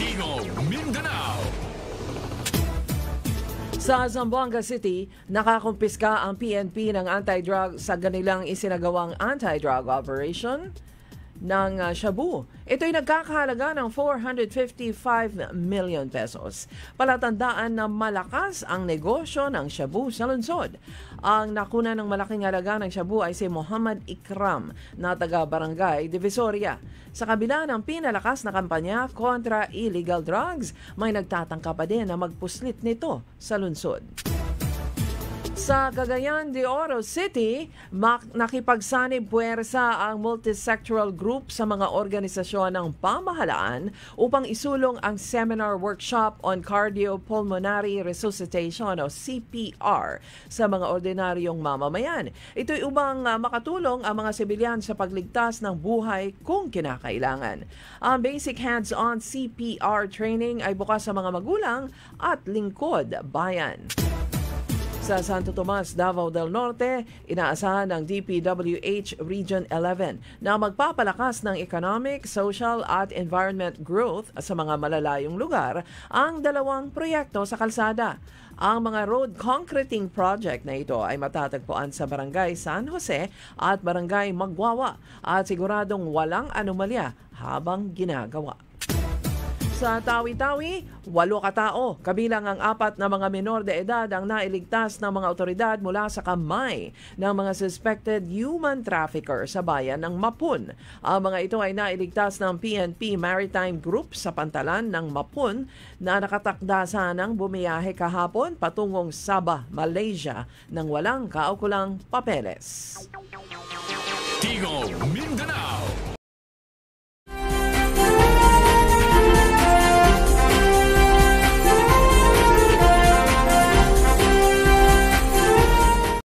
Tigong Mindanao. Sa Zamboanga City, nakakumpiska ang PNP ng anti-drug sa kanilang isinagawang anti-drug operation ng shabu. Ito'y nagkakahalaga ng 455 million pesos. Palatandaan na malakas ang negosyo ng shabu sa lungsod. Ang nakuna ng malaking halaga ng shabu ay si Muhammad Ikram na taga-barangay Divisoria. Sa kabila ng pinalakas na kampanya kontra illegal drugs, may nagtatangka pa din na magpuslit nito sa lungsod. Sa Cagayan de Oro City, nakipagsanib puwersa ang multisectoral group sa mga organisasyon ng pamahalaan upang isulong ang seminar workshop on cardiopulmonary resuscitation o CPR sa mga ordinaryong mamamayan. Ito'y upang makatulong ang mga sibilyan sa pagligtas ng buhay kung kinakailangan. Ang basic hands-on CPR training ay bukas sa mga magulang at lingkod bayan. Sa Santo Tomas, Davao del Norte, inaasahan ng DPWH Region 11 na magpapalakas ng economic, social at environment growth sa mga malalayong lugar ang dalawang proyekto sa kalsada. Ang mga road concreting project na ito ay matatagpuan sa Barangay San Jose at Barangay Magwawa at siguradong walang anomalya habang ginagawa. Sa Tawi-Tawi, 8 katao, kabilang ang 4 na mga menor de edad ang nailigtas ng mga otoridad mula sa kamay ng mga suspected human trafficker sa bayan ng Mapun. Ang mga ito ay nailigtas ng PNP Maritime Group sa pantalan ng Mapun na nakatakda sanang bumiyahe kahapon patungong Sabah, Malaysia nang walang kaukulang papeles. Tigong Mindanao.